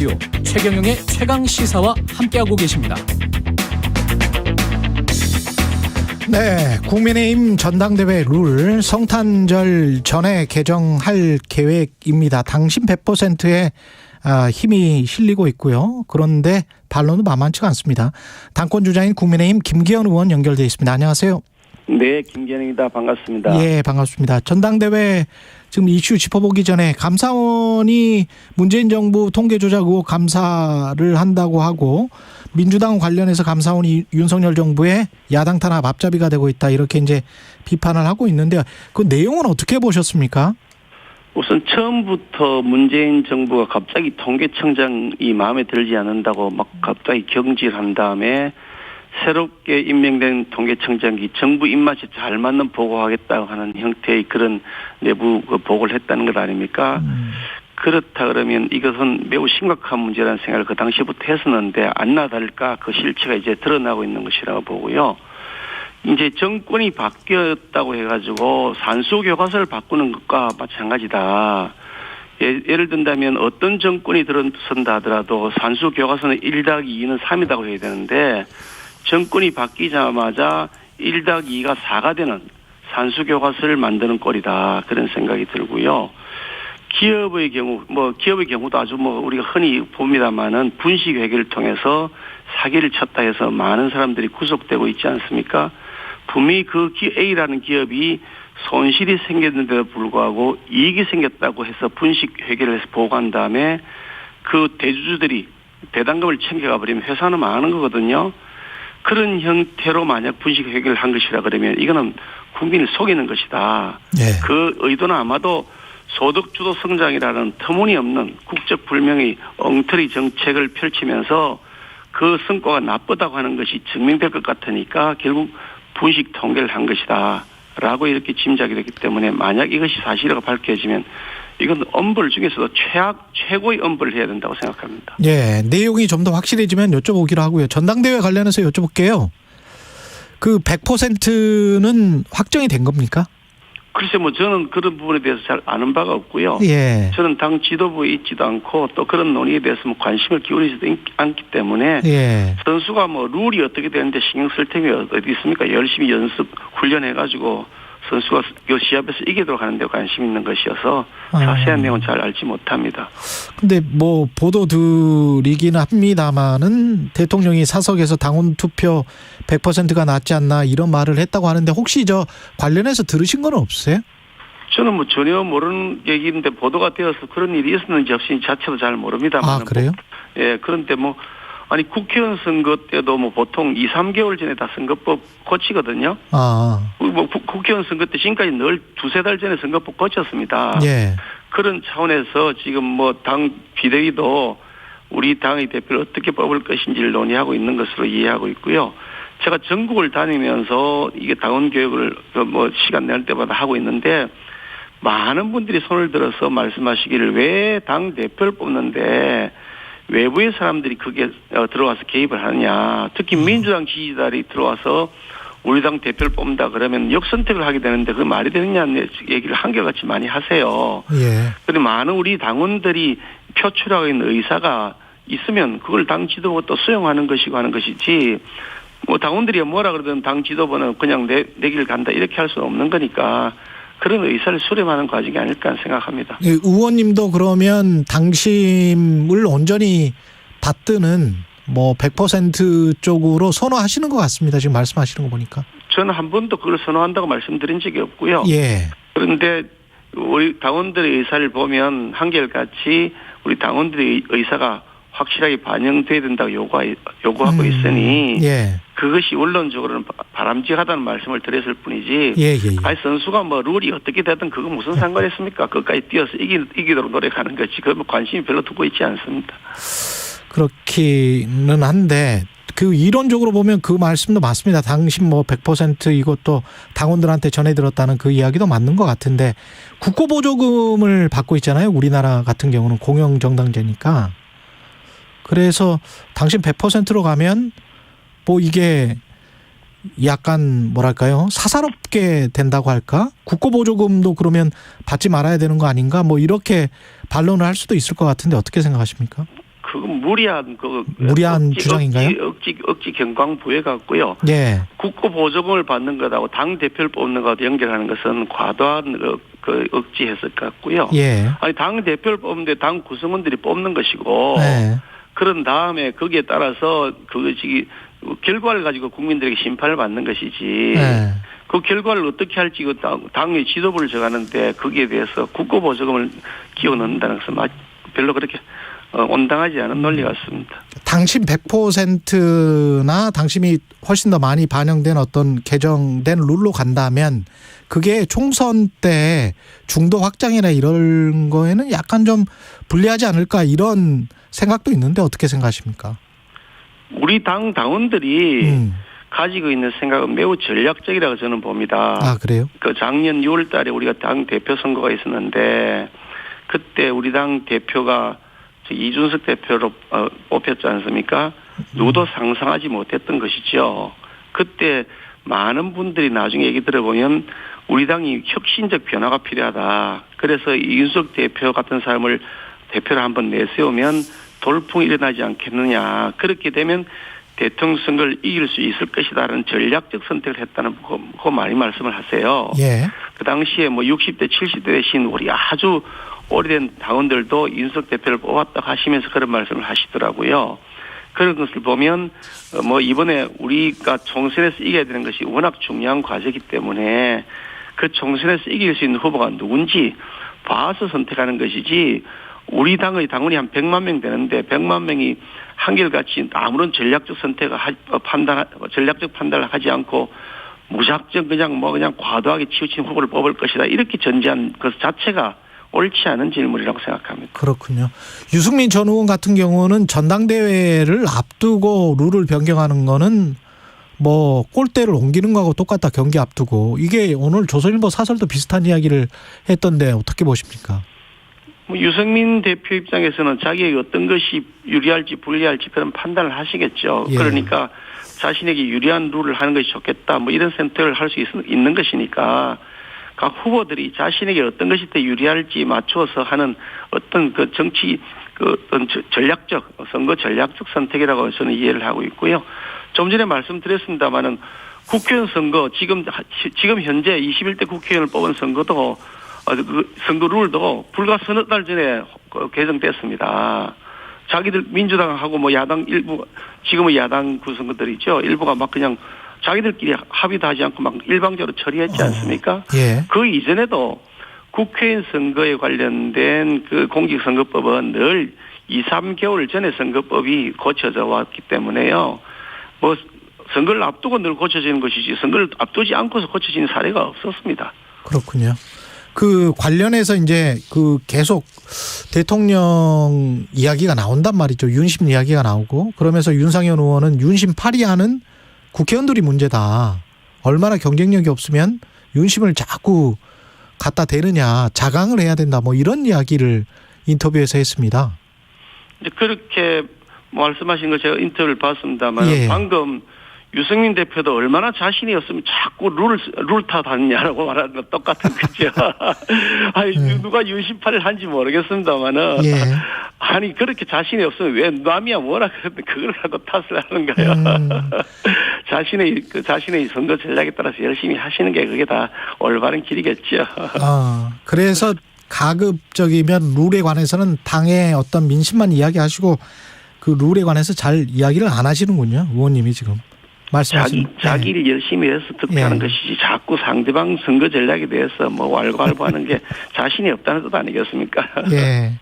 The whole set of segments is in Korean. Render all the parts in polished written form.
최경영의 최강 시사와 함께하고 계십니다. 네, 국민의힘 전당대회 룰 성탄절 전에 개정할 계획입니다. 당신 100%의 힘이 실리고 있고요. 그런데 반론은 만만치가 않습니다. 당권 주자인 국민의힘 김기현 의원 연결돼 있습니다. 안녕하세요. 네, 김기현입니다. 반갑습니다. 예, 반갑습니다. 전당대회 지금 이슈 짚어보기 전에 감사원이 문재인 정부 통계 조작 의혹 감사를 한다고 하고 민주당 관련해서 감사원이 윤석열 정부의 야당 탄압 앞잡이가 되고 있다 이렇게 이제 비판을 하고 있는데 그 내용은 어떻게 보셨습니까? 우선 처음부터 문재인 정부가 갑자기 통계청장이 마음에 들지 않는다고 막 갑자기 경질한 다음에 새롭게 임명된 통계청장이 정부 입맛에 잘 맞는 보고하겠다고 하는 형태의 그런 내부 보고를 했다는 것 아닙니까? 그렇다 그러면 이것은 매우 심각한 문제라는 생각을 그 당시부터 했었는데 안나 다를까 그 실체가 이제 드러나고 있는 것이라고 보고요. 이제 정권이 바뀌었다고 해가지고 산수교과서를 바꾸는 것과 마찬가지다. 예를 든다면 어떤 정권이 들어선다 하더라도 산수교과서는 1-2는 3이라고 해야 되는데 정권이 바뀌자마자 1-2가 4가 되는 산수교과서를 만드는 꼴이다. 그런 생각이 들고요. 기업의 경우도 아주 우리가 흔히 봅니다만은 분식회계를 통해서 사기를 쳤다 해서 많은 사람들이 구속되고 있지 않습니까? 분명히 그 A라는 기업이 손실이 생겼는데도 불구하고 이익이 생겼다고 해서 분식회계를 해서 보고한 다음에 그 대주주들이 배당금을 챙겨가 버리면 회사는 망하는 거거든요. 그런 형태로 만약 분식회계를 한 것이라 그러면 이거는 국민을 속이는 것이다. 네. 그 의도는 아마도 소득주도 성장이라는 터무니없는 국적불명의 엉터리 정책을 펼치면서 그 성과가 나쁘다고 하는 것이 증명될 것 같으니까 결국 분식 통계를 한 것이다 라고 이렇게 짐작이 됐기 때문에 만약 이것이 사실이라고 밝혀지면 이건 엄벌 중에서도 최고의 엄벌을 해야 된다고 생각합니다. 예, 내용이 좀 더 확실해지면 여쭤보기로 하고요. 전당대회 관련해서 여쭤볼게요. 그 100%는 확정이 된 겁니까? 글쎄 저는 그런 부분에 대해서 잘 아는 바가 없고요. 예. 저는 당 지도부에 있지도 않고 또 그런 논의에 대해서 관심을 기울이지도 않기 때문에 예. 선수가 룰이 어떻게 되는데 신경 쓸 템이 어디 있습니까? 열심히 연습 훈련해가지고 선수가 이 시합에서 이기도록 하는 데 관심 있는 것이어서 자세한 내용은 잘 알지 못합니다. 근데 보도들이긴 합니다만은 대통령이 사석에서 당원 투표 100%가 낫지 않나 이런 말을 했다고 하는데 혹시 관련해서 들으신 건 없으세요? 저는 전혀 모르는 얘기인데 보도가 되어서 그런 일이 있었는지 없이 자체도 잘 모릅니다만. 아, 그래요? 예, 그런데 아니 국회의원 선거 때도 보통 2-3개월 전에 다 선거법 고치거든요. 국회의원 선거 때 지금까지 늘 2-3달 전에 선거법 고쳤습니다. 예. 그런 차원에서 지금 당 비대위도 우리 당의 대표를 어떻게 뽑을 것인지를 논의하고 있는 것으로 이해하고 있고요. 제가 전국을 다니면서 이게 당원 교육을 시간 낼 때마다 하고 있는데 많은 분들이 손을 들어서 말씀하시기를 왜 당 대표를 뽑는데 외부의 사람들이 그게 들어와서 개입을 하느냐. 특히 민주당 지지자들이 들어와서 우리 당 대표를 뽑는다 그러면 역선택을 하게 되는데 그게 말이 되느냐는 얘기를 한결같이 많이 하세요. 예. 그런데 많은 우리 당원들이 표출하고 있는 의사가 있으면 그걸 당 지도부가 또 수용하는 것이고 하는 것이지 당원들이 뭐라 그러든 당 지도부는 그냥 내 길 간다 이렇게 할 수는 없는 거니까 그런 의사를 수렴하는 과정이 아닐까 생각합니다. 예, 의원님도 그러면 당심을 온전히 받드는 100% 쪽으로 선호하시는 것 같습니다. 지금 말씀하시는 거 보니까. 저는 한 번도 그걸 선호한다고 말씀드린 적이 없고요. 예. 그런데 우리 당원들의 의사를 보면 한결같이 우리 당원들의 의사가 확실하게 반영돼야 된다고 요구하고 있으니 예. 그것이 원론적으로는 바람직하다는 말씀을 드렸을 뿐이지. 예. 아니 선수가 룰이 어떻게 되든 그거 무슨 상관이 있습니까? 끝까지 뛰어서 이기도록 노력하는 거지. 그건 관심이 별로 두고 있지 않습니다. 그렇기는 한데 이론적으로 보면 그 말씀도 맞습니다. 당신 100% 이것도 당원들한테 전해 들었다는 그 이야기도 맞는 것 같은데 국고보조금을 받고 있잖아요. 우리나라 같은 경우는 공영정당제니까. 그래서 당신 100%로 가면 이게 약간 사사롭게 된다고 할까? 국고보조금도 그러면 받지 말아야 되는 거 아닌가? 이렇게 반론을 할 수도 있을 것 같은데 어떻게 생각하십니까? 그건 무리한 주장인가요? 억지 경광 부여 같고요. 예. 국고 보조금을 받는 것하고 당 대표를 뽑는 것하고 연결하는 것은 과도한 그 억지 해석 같고요. 예. 아니 당 대표를 뽑는데 당 구성원들이 뽑는 것이고 예. 그런 다음에 거기에 따라서 그것이 결과를 가지고 국민들에게 심판을 받는 것이지. 예. 그 결과를 어떻게 할지 그 당의 지도부를 정하는데 거기에 대해서 국고 보조금을 끼워 넣는다는 것은 별로 그렇게 온당하지 않은 논리 같습니다. 당심 100%나 당심이 훨씬 더 많이 반영된 어떤 개정된 룰로 간다면 그게 총선 때 중도 확장이나 이런 거에는 약간 좀 불리하지 않을까 이런 생각도 있는데 어떻게 생각하십니까? 우리 당원들이 가지고 있는 생각은 매우 전략적이라고 저는 봅니다. 아, 그래요? 그 작년 6월 달에 우리가 당 대표 선거가 있었는데 그때 우리 당 대표가 이준석 대표로 뽑혔지 않습니까? 누구도 상상하지 못했던 것이죠. 그때 많은 분들이 나중에 얘기 들어보면 우리 당이 혁신적 변화가 필요하다. 그래서 이준석 대표 같은 사람을 대표로 한번 내세우면 돌풍이 일어나지 않겠느냐. 그렇게 되면 대통령 선거를 이길 수 있을 것이다라는 전략적 선택을 했다는 그 많이 말씀을 하세요. 예. 그 당시에 뭐 60대, 70대 되신 우리 아주 오래된 당원들도 이준석 대표를 뽑았다고 하시면서 그런 말씀을 하시더라고요. 그런 것을 보면 뭐 이번에 우리가 총선에서 이겨야 되는 것이 워낙 중요한 과제이기 때문에 그 총선에서 이길 수 있는 후보가 누군지 봐서 선택하는 것이지 우리 당의 당원이 한 100만 명 되는데 100만 명이 한결같이 아무런 전략적 판단을 하지 않고 무작정 그냥 과도하게 치우친 후보를 뽑을 것이다. 이렇게 전제한 것 자체가 옳지 않은 질문이라고 생각합니다. 그렇군요. 유승민 전 의원 같은 경우는 전당대회를 앞두고 룰을 변경하는 거는 뭐 꼴대를 옮기는 거하고 똑같다. 경기 앞두고. 이게 오늘 조선일보 사설도 비슷한 이야기를 했던데 어떻게 보십니까? 유승민 대표 입장에서는 자기에게 어떤 것이 유리할지 불리할지 그런 판단을 하시겠죠. 예. 그러니까 자신에게 유리한 룰을 하는 것이 좋겠다. 뭐 이런 선택을 할 수 있는 것이니까 각 후보들이 자신에게 어떤 것이 더 유리할지 맞춰서 하는 어떤 그 정치 어떤 전략적 선거 전략적 선택이라고 저는 이해를 하고 있고요. 좀 전에 말씀드렸습니다마는 국회의원 선거 지금 현재 21대 국회의원을 뽑은 선거도 그 선거 룰도 불과 서너 달 전에 개정됐습니다. 자기들 민주당하고 뭐 야당 일부 지금의 야당 구성들이죠. 일부가 막 그냥 자기들끼리 합의도 하지 않고 막 일방적으로 처리했지 않습니까? 예. 그 이전에도 국회의원 선거에 관련된 그 공직선거법은 늘 2, 3개월 전에 선거법이 고쳐져 왔기 때문에요. 뭐 선거를 앞두고 늘 고쳐지는 것이지 선거를 앞두지 않고서 고쳐지는 사례가 없었습니다. 그렇군요. 그 관련해서 이제 그 계속 대통령 이야기가 나온단 말이죠. 윤심 이야기가 나오고 그러면서 윤상현 의원은 윤심 파리하는 국회의원들이 문제다. 얼마나 경쟁력이 없으면 윤심을 자꾸 갖다 대느냐. 자강을 해야 된다. 뭐 이런 이야기를 인터뷰에서 했습니다. 이제 그렇게 말씀하신 거 제가 인터뷰를 봤습니다만 예. 방금 유승민 대표도 얼마나 자신이 없으면 자꾸 룰 탓하느냐라고 말하는 거 똑같은 거죠. 아니, 누가 윤심파를 한지 모르겠습니다만은. 예. 아니, 그렇게 자신이 없으면 왜 남이야 뭐라 그러는데 그걸 하고 탓을 하는 거예요. 자신의 선거 전략에 따라서 열심히 하시는 게 그게 다 올바른 길이겠죠. 그래서 가급적이면 룰에 관해서는 당의 어떤 민심만 이야기하시고 그 룰에 관해서 잘 이야기를 안 하시는군요. 의원님이 지금. 자기 일 열심히 해서 득표하는 것이지 자꾸 상대방 선거 전략에 대해서 뭐 왈가왈부하는 게 자신이 없다는 뜻 아니겠습니까? 예.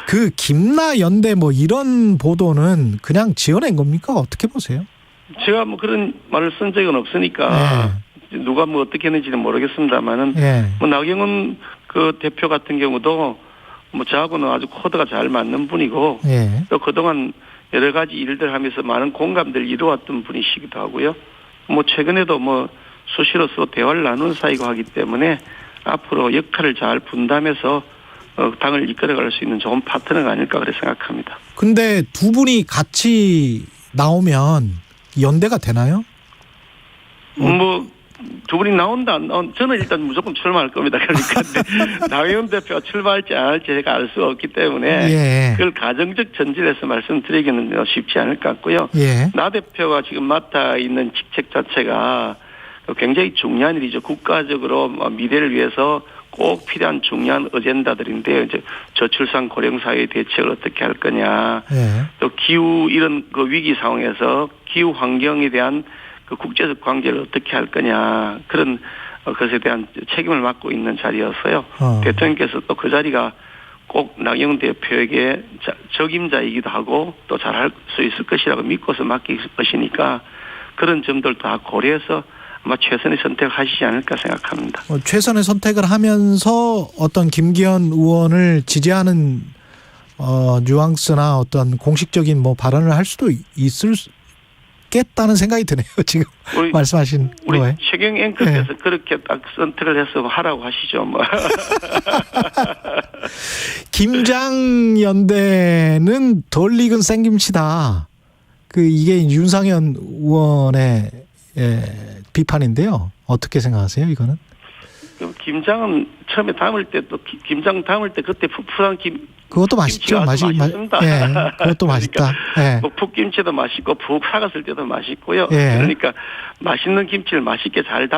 그 김나 연대 뭐 이런 보도는 그냥 지어낸 겁니까? 어떻게 보세요? 제가 뭐 그런 말을 쓴 적은 없으니까 누가 뭐 어떻게 했는지는 모르겠습니다만은 뭐 나경원 그 대표 같은 경우도 뭐 저하고는 아주 코드가 잘 맞는 분이고 또 그동안 여러 가지 일들 하면서 많은 공감대를 이루었던 분이시기도 하고요. 뭐 최근에도 뭐 수시로서 대화를 나눈 사이고 하기 때문에 앞으로 역할을 잘 분담해서 당을 이끌어갈 수 있는 좋은 파트너가 아닐까 그렇게 생각합니다. 근데 두 분이 같이 나오면 연대가 되나요? 뭐 두 분이 나온다 안 나온 저는 일단 무조건 출마할 겁니다. 그러니까 나경원 대표가 출마할지 안 할지 제가 알 수가 없기 때문에 예. 그걸 가정적 전질해서 말씀드리기는 쉽지 않을 것 같고요. 예. 나 대표가 지금 맡아 있는 직책 자체가 굉장히 중요한 일이죠. 국가적으로 미래를 위해서 꼭 필요한 중요한 어젠다들인데요. 이제 저출산 고령 사회 대책을 어떻게 할 거냐, 예. 또 기후 이런 그 위기 상황에서 기후 환경에 대한 그 국제적 관계를 어떻게 할 거냐 그런 것에 대한 책임을 맡고 있는 자리였어요. 대통령께서 또 그 자리가 꼭 나경원 대표에게 적임자이기도 하고 또 잘할 수 있을 것이라고 믿고서 맡길 것이니까 그런 점들도 다 고려해서 아마 최선의 선택을 하시지 않을까 생각합니다. 최선의 선택을 하면서 어떤 김기현 의원을 지지하는 뉘앙스나 어떤 공식적인 뭐 발언을 할 수도 있겠다는 생각이 드네요. 지금 말씀하신 우리 거에. 최경 앵커께서 그렇게 딱 선택을 해서 하라고 하시죠. 뭐. 김장연대는 덜 익은 생김치다. 이게 윤상현 의원의 비판인데요. 어떻게 생각하세요, 이거는? 김장은 처음에 담을 때 또 김장 담을 때 그때 푸푸한 그것도 맛있죠. 맛있습니다. 예, 그것도 맛있다. 예. 뭐 풋김치도 맛있고 푹 사갔을 때도 맛있고요. 예. 그러니까 맛있는 김치를 맛있게 잘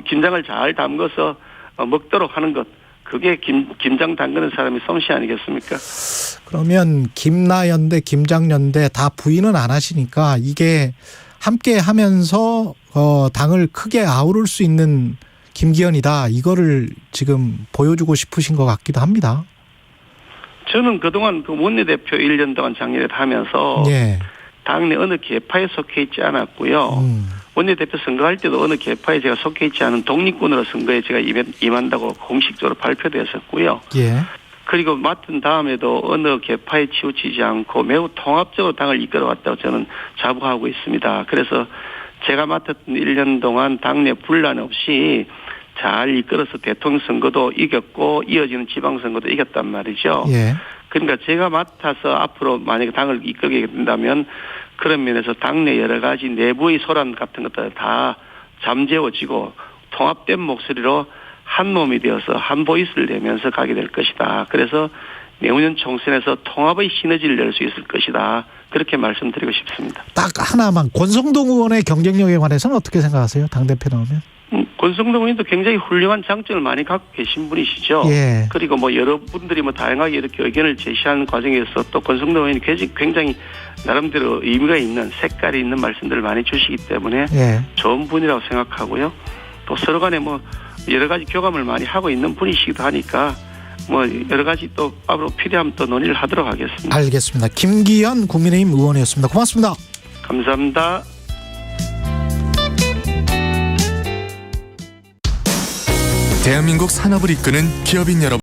김장을 잘 담궈서 먹도록 하는 것. 그게 김장 담그는 사람이 솜씨 아니겠습니까? 그러면 김나연대, 김장연대 다 부인은 안 하시니까 이게 함께 하면서 당을 크게 아우를 수 있는 김기현이다. 이거를 지금 보여주고 싶으신 것 같기도 합니다. 저는 그동안 그 원내대표 1년 동안 장년을 하면서 예. 당내 어느 계파에 속해 있지 않았고요. 원내대표 선거할 때도 어느 계파에 제가 속해 있지 않은 독립군으로 선거에 제가 임한다고 공식적으로 발표됐었고요. 예. 그리고 맡은 다음에도 어느 계파에 치우치지 않고 매우 통합적으로 당을 이끌어왔다고 저는 자부하고 있습니다. 그래서 제가 맡았던 1년 동안 당내 분란 없이 잘 이끌어서 대통령 선거도 이겼고 이어지는 지방선거도 이겼단 말이죠. 예. 그러니까 제가 맡아서 앞으로 만약에 당을 이끌게 된다면 그런 면에서 당내 여러 가지 내부의 소란 같은 것들 다 잠재워지고 통합된 목소리로 한 몸이 되어서 한 보이스를 내면서 가게 될 것이다. 그래서 내후년 총선에서 통합의 시너지를 낼 수 있을 것이다. 그렇게 말씀드리고 싶습니다. 딱 하나만 권성동 의원의 경쟁력에 관해서는 어떻게 생각하세요? 당대표 나오면? 권성동 의원도 굉장히 훌륭한 장점을 많이 갖고 계신 분이시죠. 예. 그리고 뭐 여러분들이 뭐 다양하게 이렇게 의견을 제시하는 과정에서 또 권성동 의원이 굉장히 나름대로 의미가 있는 색깔이 있는 말씀들을 많이 주시기 때문에 예. 좋은 분이라고 생각하고요. 또 서로 간에 뭐 여러 가지 교감을 많이 하고 있는 분이시기도 하니까 뭐 여러 가지 또 앞으로 필요하면 또 논의를 하도록 하겠습니다. 알겠습니다. 김기현 국민의힘 의원이었습니다. 고맙습니다. 감사합니다. 대한민국 산업을 이끄는 기업인 여러분.